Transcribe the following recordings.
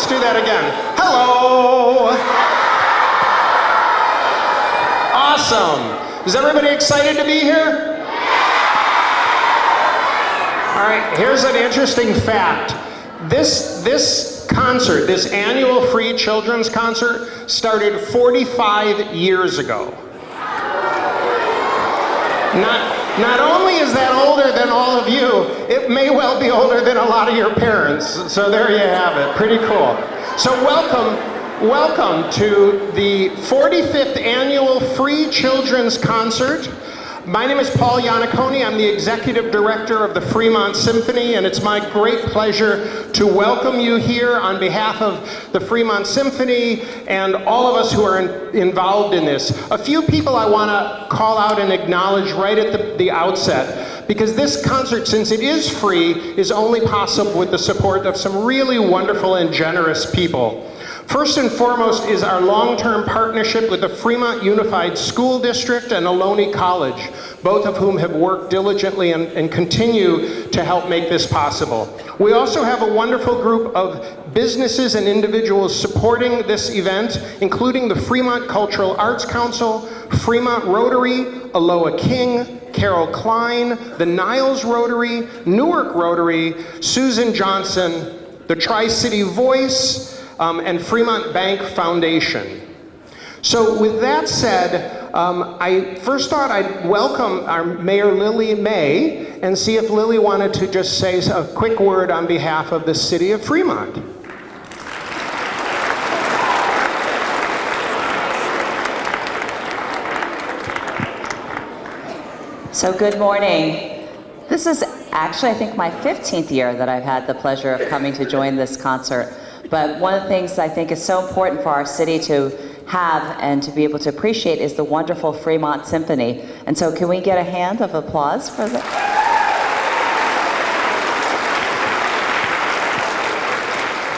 let's do that again. Hello. Awesome. Is everybody excited to be here? All right, here's an interesting fact. This concert, this annual free children's concert, started 45 years ago. Not only is that older than all of you, it may well be older than a lot of your parents. So there you have it, pretty cool. So welcome to the 45th annual free children's concert. My name is Paul Iannaccone. I'm the executive director of the Fremont Symphony, and it's my great pleasure to welcome you here on behalf of the Fremont Symphony and all of us who are involved in this. A few people I want to call out and acknowledge right at the outset, because this concert, since it is free, is only possible with the support of some really wonderful and generous people. First and foremost is our long-term partnership with the Fremont Unified School District and Ohlone College, both of whom have worked diligently and continue to help make this possible. We also have a wonderful group of businesses and individuals supporting this event, including the Fremont Cultural Arts Council, Fremont Rotary, Aloha King, Carol Klein, the Niles Rotary, Newark Rotary, Susan Johnson, the Tri-City Voice, and Fremont Bank Foundation. So with that said, I first thought I'd welcome our Mayor Lily May and see if Lily wanted to just say a quick word on behalf of the city of Fremont. So good morning. This is actually, I think, my 15th year that I've had the pleasure of coming to join this concert. But one of the things I think is so important for our city to have and to be able to appreciate is the wonderful Fremont Symphony. And so can we get a hand of applause for that?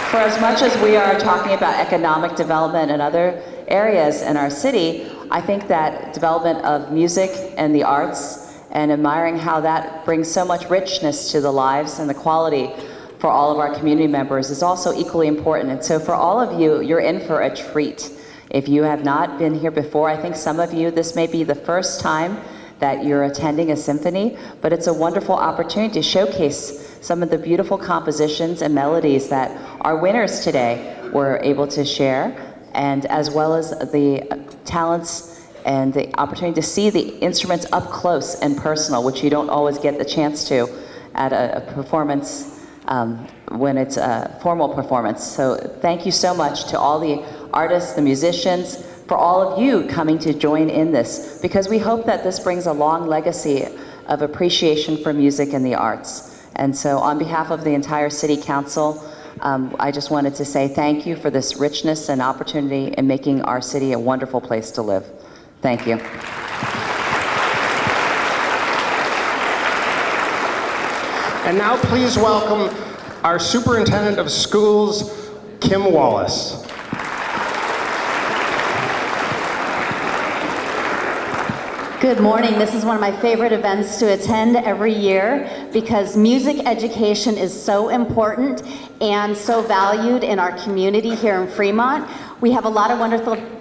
For as much as we are talking about economic development and other areas in our city, I think that development of music and the arts and admiring how that brings so much richness to the lives and the quality for all of our community members is also equally important. And so for all of you, you're in for a treat. If you have not been here before, I think some of you, this may be the first time that you're attending a symphony, but it's a wonderful opportunity to showcase some of the beautiful compositions and melodies that our winners today were able to share, and as well as the talents and the opportunity to see the instruments up close and personal, which you don't always get the chance to at a performance when it's a formal performance. So thank you so much to all the artists, the musicians, for all of you coming to join in this, because we hope that this brings a long legacy of appreciation for music and the arts. And so on behalf of the entire City Council, I just wanted to say thank you for this richness and opportunity in making our city a wonderful place to live. Thank you. And now please welcome our Superintendent of Schools, Kim Wallace. Good morning. This is one of my favorite events to attend every year because music education is so important and so valued in our community here in Fremont. We have a lot of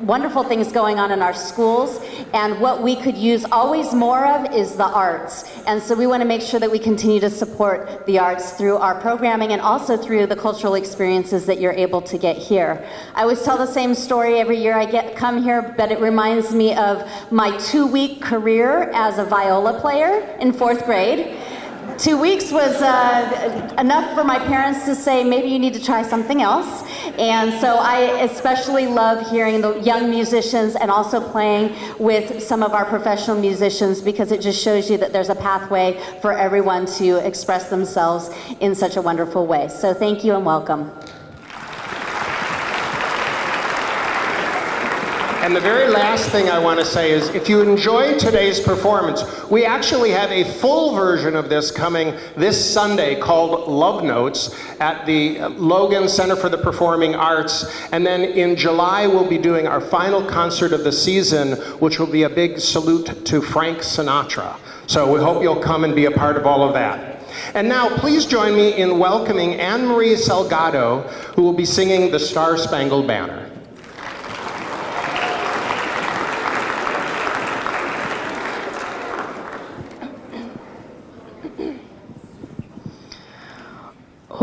wonderful things going on in our schools, and what we could use always more of is the arts. And so we want to make sure that we continue to support the arts through our programming and also through the cultural experiences that you're able to get here. I always tell the same story every year I come here, but it reminds me of my 2-week career as a viola player in 4th grade. 2 weeks was enough for my parents to say, maybe you need to try something else. And so I especially love hearing the young musicians and also playing with some of our professional musicians, because it just shows you that there's a pathway for everyone to express themselves in such a wonderful way. So thank you and welcome. And the very last thing I want to say is, if you enjoyed today's performance, we actually have a full version of this coming this Sunday called Love Notes at the Logan Center for the Performing Arts. And then in July, we'll be doing our final concert of the season, which will be a big salute to Frank Sinatra. So we hope you'll come and be a part of all of that. And now, please join me in welcoming Anne Marie Salgado, who will be singing the Star Spangled Banner.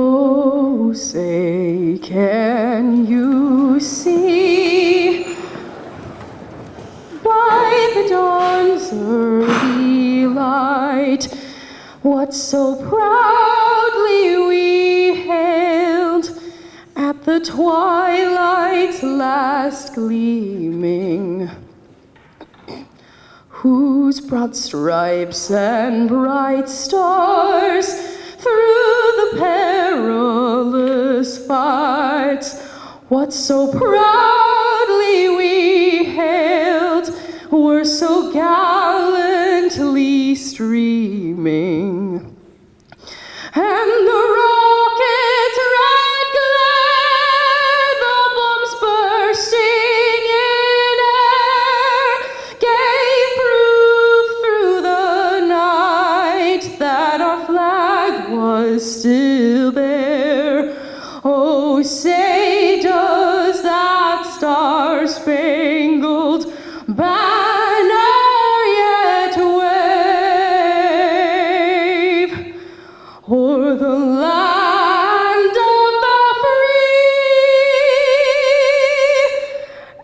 Oh, say, can you see by the dawn's early light what so proudly we hailed at the twilight's last gleaming, whose broad stripes and bright stars through the perilous fights, what so proudly we hailed, were so gallantly streaming. And the rocket's red glare, the bombs bursting in air, gave proof through the night that our flag was still there. Oh, say, does that star-spangled banner yet wave o'er the land of the free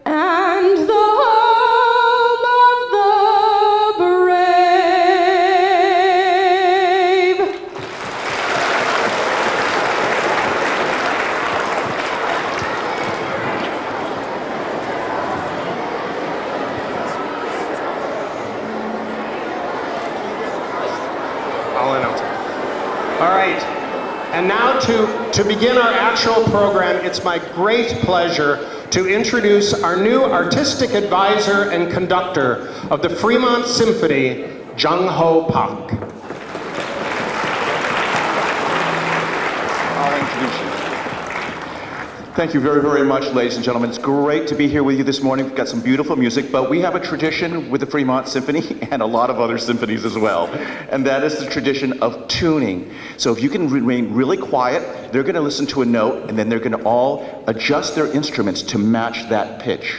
and the home of the brave? I'll announce it. All right, and now to begin our actual program, it's my great pleasure to introduce our new artistic advisor and conductor of the Fremont Symphony, Jung-Ho Park. I'll introduce you. Thank you very, very much, ladies and gentlemen. It's great to be here with you this morning. We've got some beautiful music, but we have a tradition with the Fremont Symphony and a lot of other symphonies as well, and that is the tradition of tuning. So if you can remain really quiet, they're going to listen to a note, and then they're going to all adjust their instruments to match that pitch.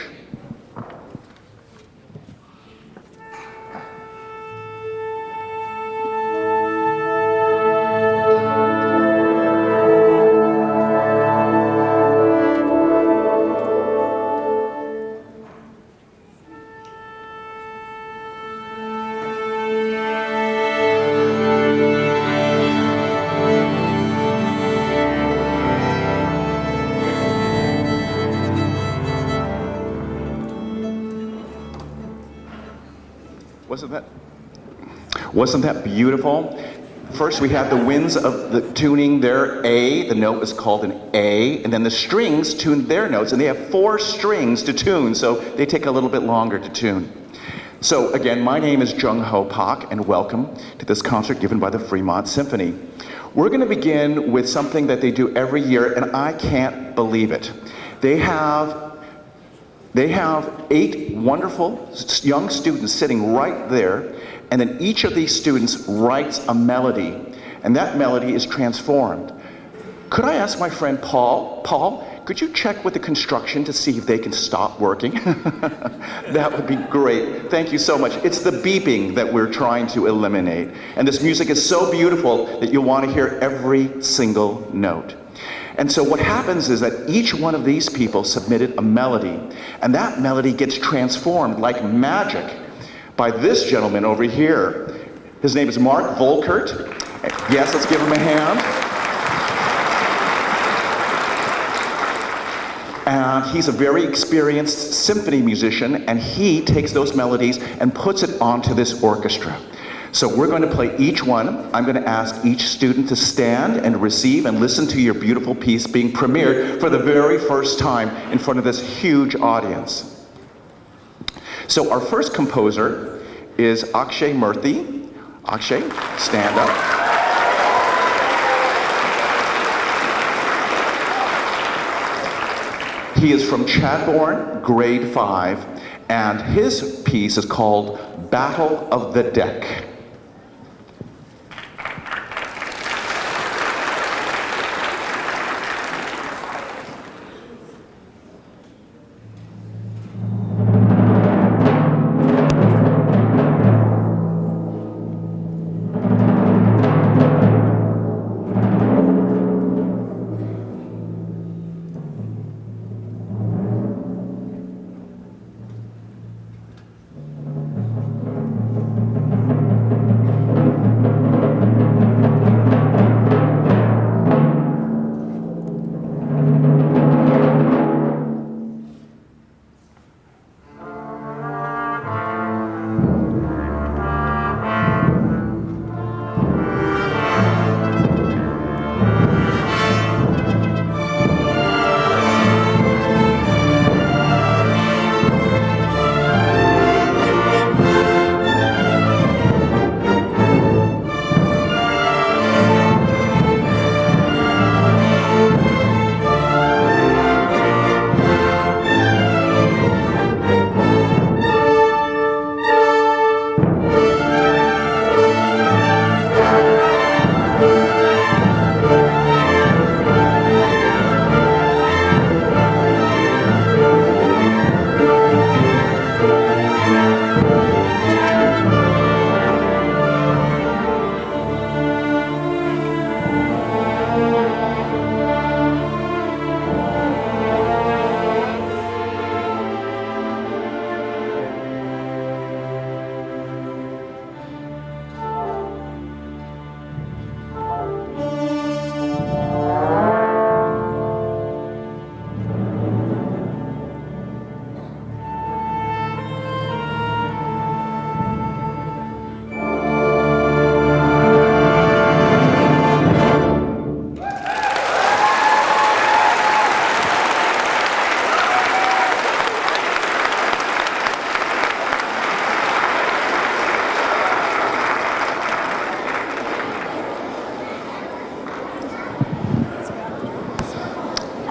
Wasn't that beautiful? First, we have the winds of the tuning their A. The note is called an A, and then the strings tune their notes, and they have 4 strings to tune, so they take a little bit longer to tune. So again, my name is Jung-Ho Park, and welcome to this concert given by the Fremont Symphony. We're going to begin with something that they do every year, and I can't believe it. They have 8 wonderful young students sitting right there, and then each of these students writes a melody, and that melody is transformed. Could I ask my friend Paul, could you check with the construction to see if they can stop working? That would be great. Thank you so much. It's the beeping that we're trying to eliminate, and this music is so beautiful that you'll want to hear every single note. And so what happens is that each one of these people submitted a melody, and that melody gets transformed like magic by this gentleman over here. His name is Mark Volkert. Yes, let's give him a hand. And he's a very experienced symphony musician, and he takes those melodies and puts it onto this orchestra. So we're going to play each one. I'm going to ask each student to stand and receive and listen to your beautiful piece being premiered for the very first time in front of this huge audience. So our first composer is Akshay Murthy. Akshay, stand up. He is from Chadbourne, grade 5, and his piece is called Battle of the Deck.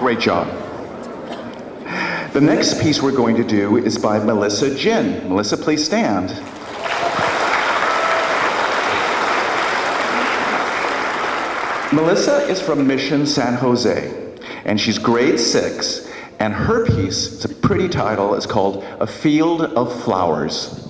Great job. The next piece we're going to do is by Melissa Jin. Melissa, please stand. Melissa is from Mission San Jose, and she's grade 6, and her piece, it's a pretty title, is called A Field of Flowers.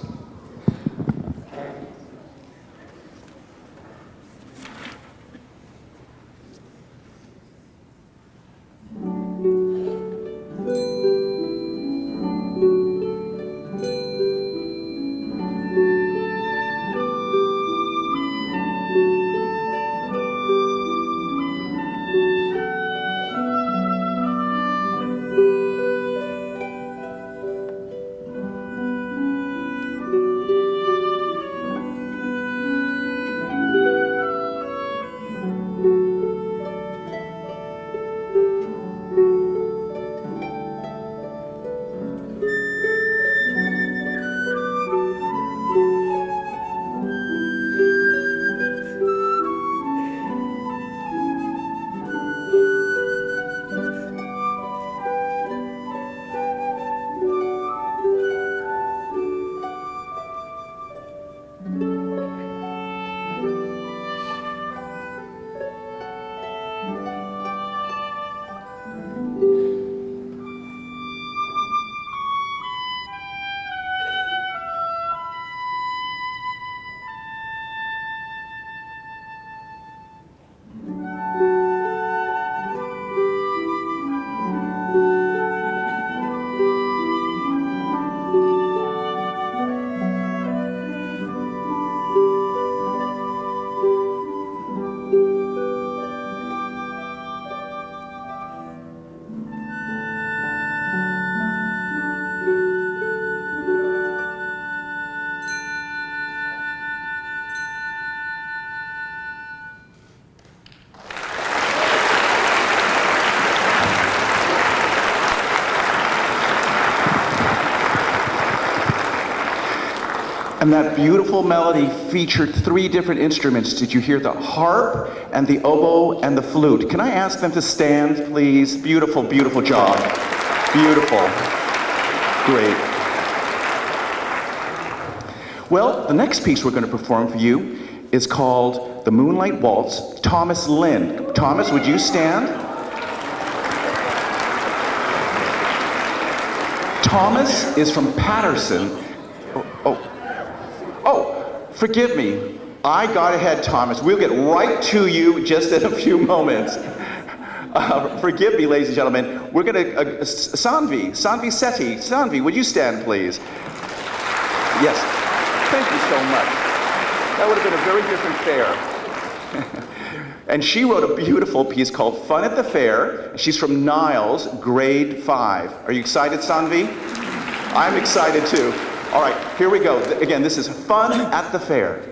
And that beautiful melody featured 3 different instruments. Did you hear the harp and the oboe and the flute? Can I ask them to stand, please? Beautiful, beautiful job. Beautiful. Great. Well, the next piece we're going to perform for you is called The Moonlight Waltz, Thomas Lynn. Thomas, would you stand? Thomas is from Patterson. Forgive me. I got ahead, Thomas. We'll get right to you just in a few moments. Forgive me, ladies and gentlemen. We're going to, Sanvi Sethi. Sanvi, would you stand, please? Yes. Thank you so much. That would have been a very different fair. And she wrote a beautiful piece called Fun at the Fair. She's from Niles, grade 5. Are you excited, Sanvi? I'm excited too. All right, here we go. Again, this is Fun at the Fair.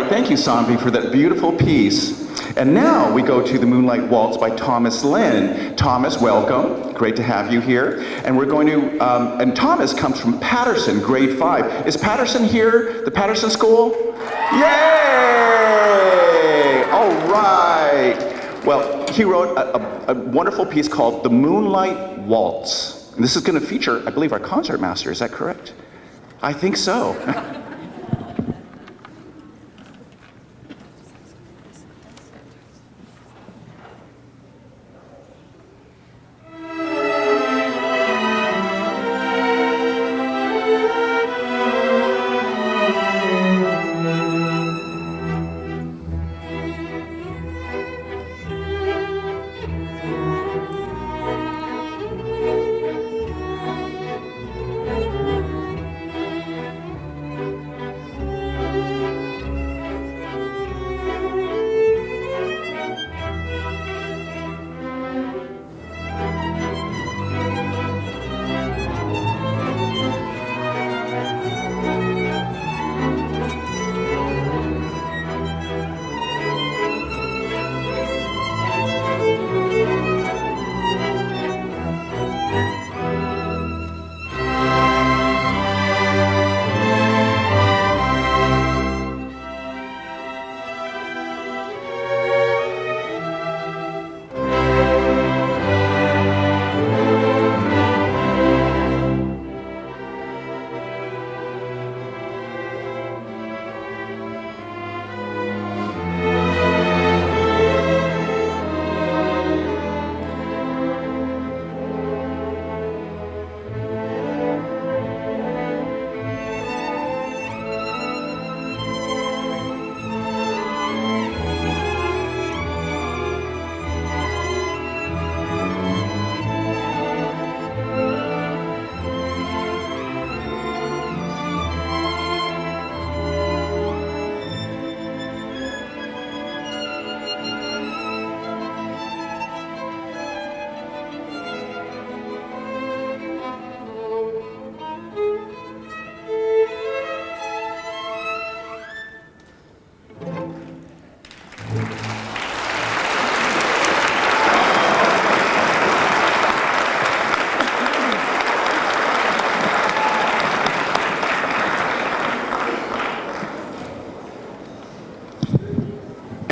Thank you, Sanvi, for that beautiful piece. And now we go to the Moonlight Waltz by Thomas Lynn. Thomas, welcome. Great to have you here. And we're going to, and Thomas comes from Patterson, grade 5. Is Patterson here, the Patterson School? Yay! All right. Well, he wrote a wonderful piece called The Moonlight Waltz. And this is going to feature, I believe, our concertmaster. Is that correct? I think so.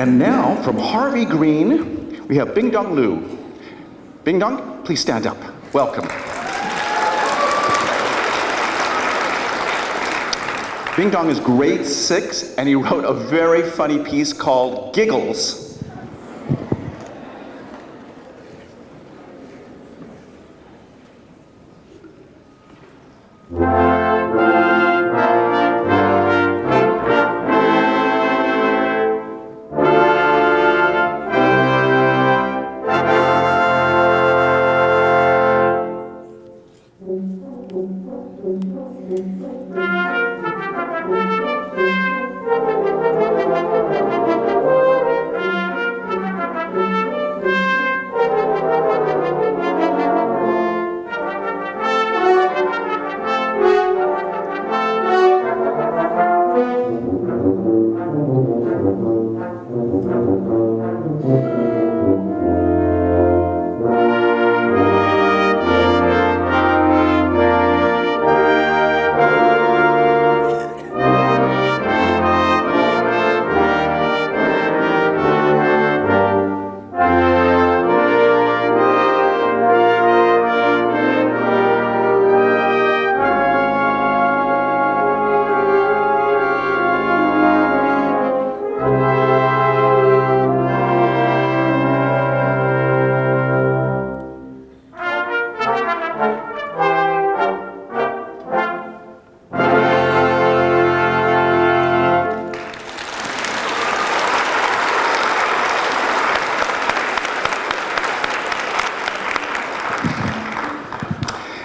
And now, from Harvey Green, we have Bing Dong Lu. Bing Dong, please stand up. Welcome. Bing Dong is grade 6, and he wrote a very funny piece called Giggles.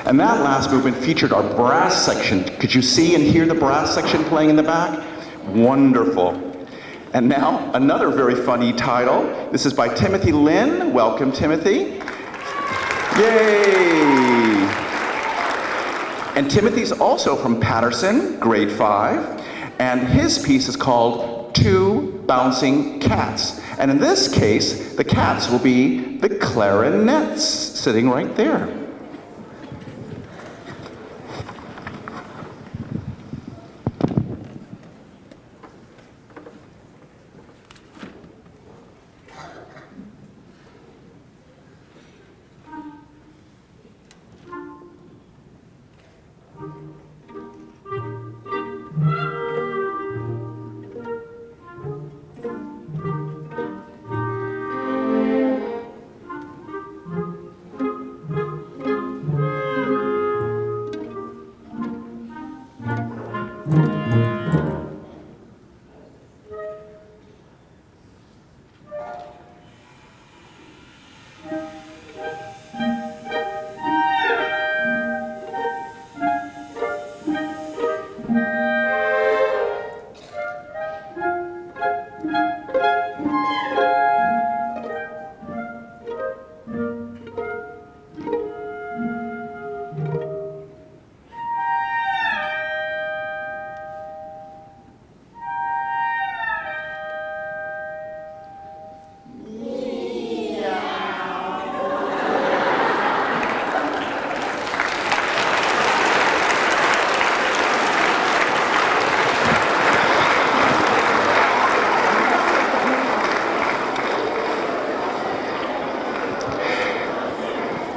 And that last movement featured our brass section. Could you see and hear the brass section playing in the back? Wonderful. And now, another very funny title. This is by Timothy Lynn. Welcome, Timothy. Yay! And Timothy's also from Patterson, grade 5. And his piece is called Two Bouncing Cats. And in this case, the cats will be the clarinets sitting right there.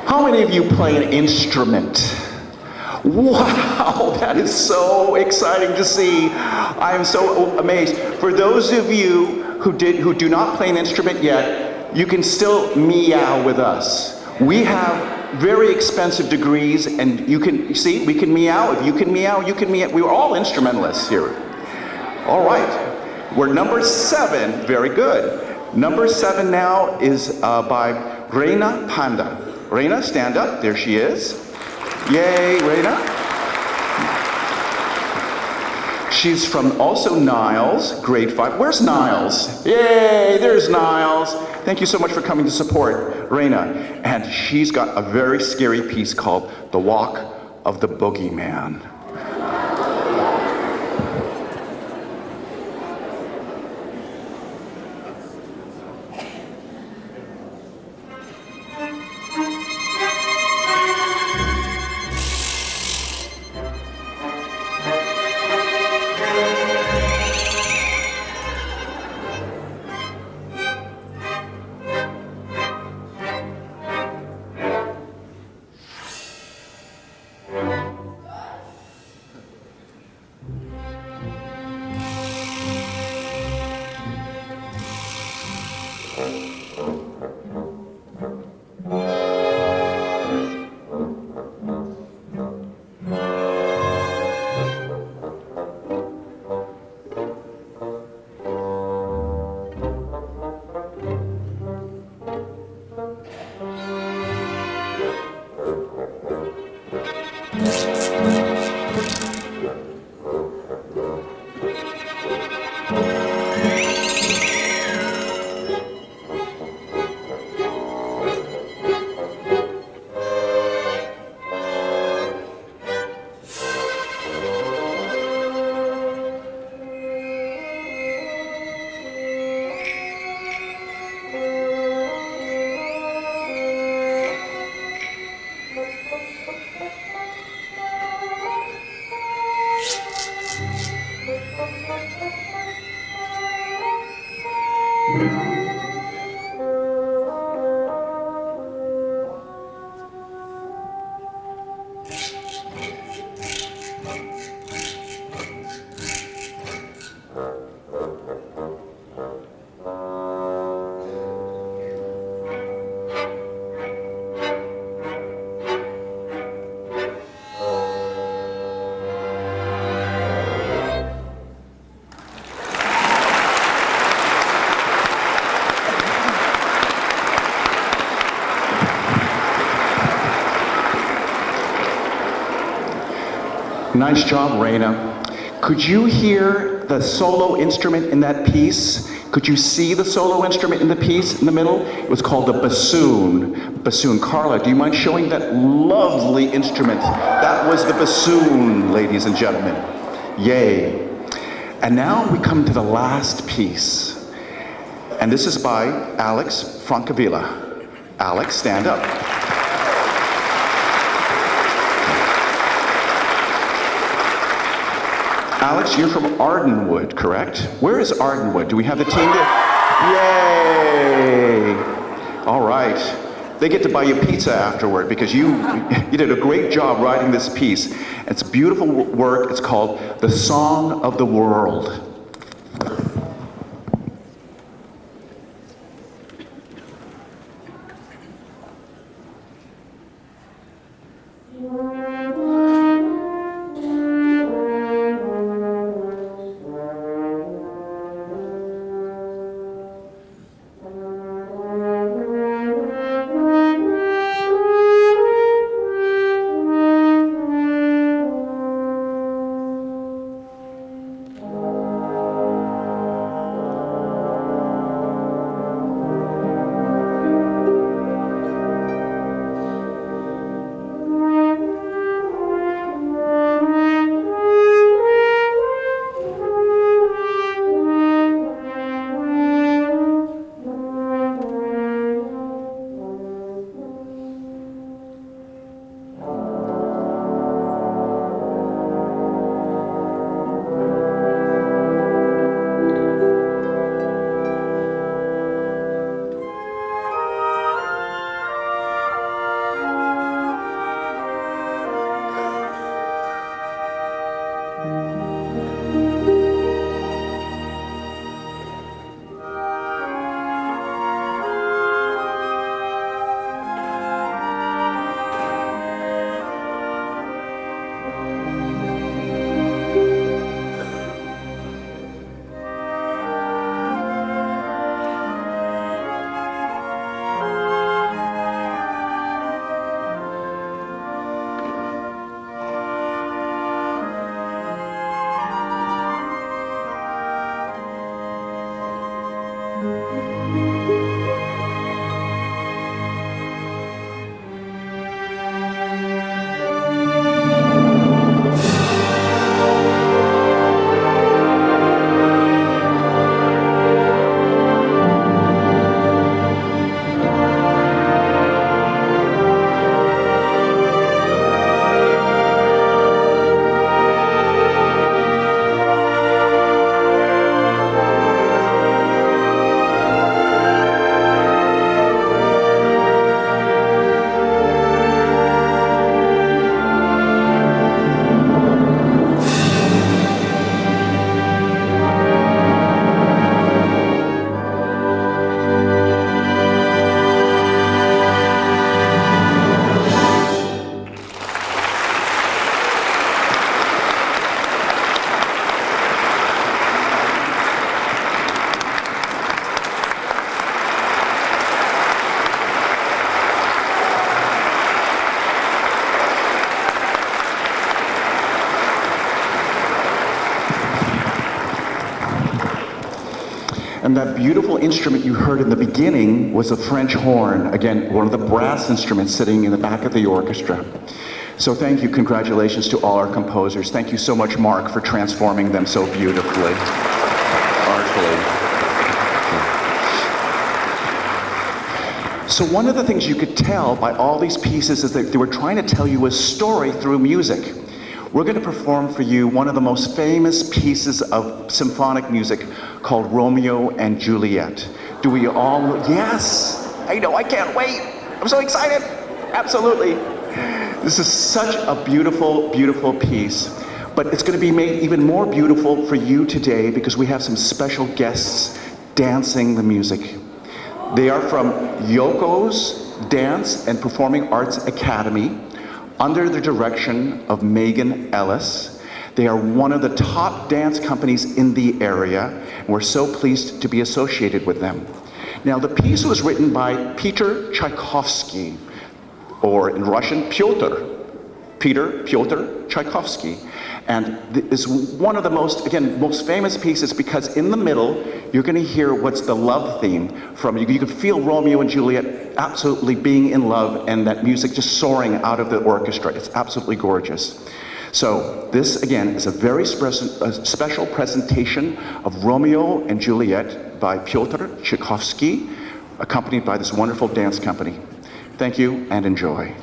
How many of you play an instrument? Wow, that is so exciting to see. I am so amazed. For those of you who do not play an instrument yet, you can still meow with us. We have very expensive degrees, and you can see, we can meow. If you can meow, you can meow. We're all instrumentalists here. All right, we're number 7. Very good. Number 7 now is by Reina Panda. Reina, stand up. There she is. Yay, Reina. She's from also Niles, grade 5. Where's Niles? Yay, there's Niles. Thank you so much for coming to support Reina. And she's got a very scary piece called The Walk of the Boogieman. Nice job, Raina. Could you hear the solo instrument in that piece? Could you see the solo instrument in the piece in the middle? It was called the bassoon. Bassoon. Carla, do you mind showing that lovely instrument? That was the bassoon, ladies and gentlemen. Yay. And now we come to the last piece. And this is by Alex Francavilla. Alex, stand up. Alex, you're from Ardenwood, correct? Where is Ardenwood? Do we have the team there? Yay! All right. They get to buy you pizza afterward because you did a great job writing this piece. It's beautiful work. It's called The Song of the World. And that beautiful instrument you heard in the beginning was a French horn, again, one of the brass instruments sitting in the back of the orchestra. So thank you, congratulations to all our composers. Thank you so much, Mark, for transforming them so beautifully, artfully. So one of the things you could tell by all these pieces is that they were trying to tell you a story through music. We're going to perform for you one of the most famous pieces of symphonic music called Romeo and Juliet. Do we all know? Yes! I know, I can't wait! I'm so excited! Absolutely! This is such a beautiful, beautiful piece. But it's going to be made even more beautiful for you today because we have some special guests dancing the music. They are from Yoko's Dance and Performing Arts Academy, under the direction of Megan Ellis. They are one of the top dance companies in the area, and we're so pleased to be associated with them. Now, the piece was written by Peter Tchaikovsky, or in Russian, Peter Pyotr Tchaikovsky. And is one of the most famous pieces because in the middle, you're going to hear what's the love theme from you. You can feel Romeo and Juliet absolutely being in love and that music just soaring out of the orchestra. It's absolutely gorgeous. So this, again, is a very special presentation of Romeo and Juliet by Pyotr Tchaikovsky, accompanied by this wonderful dance company. Thank you and enjoy.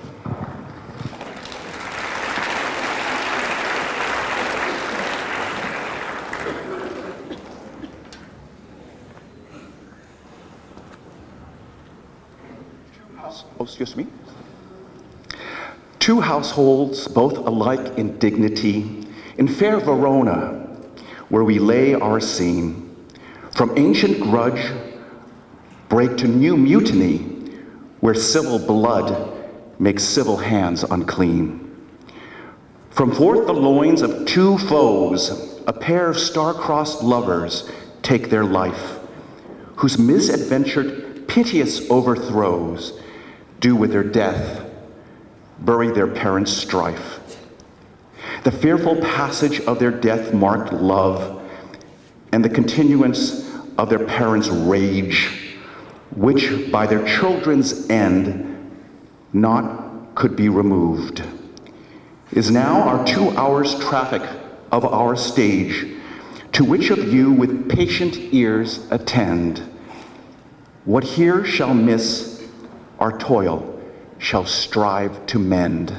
Oh, excuse me. Two households, both alike in dignity, in fair Verona, where we lay our scene. From ancient grudge, break to new mutiny, where civil blood makes civil hands unclean. From forth the loins of two foes, a pair of star-crossed lovers take their life, whose misadventured, piteous overthrows do with their death bury their parents' strife. The fearful passage of their death-marked love and the continuance of their parents' rage, which by their children's end not could be removed, is now our 2 hours traffic of our stage, to which of you with patient ears attend. What here shall miss, our toil shall strive to mend.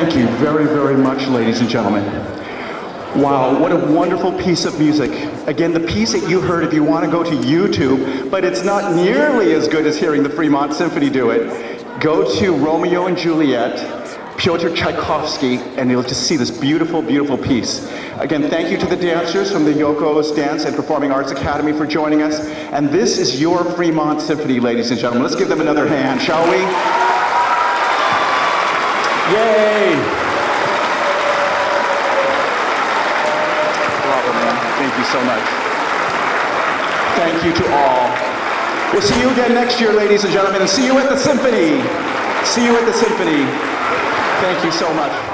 Thank you very, very much, ladies and gentlemen. Wow, what a wonderful piece of music. Again, the piece that you heard, if you want to go to YouTube, but it's not nearly as good as hearing the Fremont Symphony do it, go to Romeo and Juliet, Pyotr Tchaikovsky, and you'll just see this beautiful, beautiful piece. Again, thank you to the dancers from the Yoko's Dance and Performing Arts Academy for joining us. And this is your Fremont Symphony, ladies and gentlemen. Let's give them another hand, shall we? Yay! Bravo, man. Thank you so much. Thank you to all. We'll see you again next year, ladies and gentlemen, and see you at the Symphony. See you at the Symphony. Thank you so much.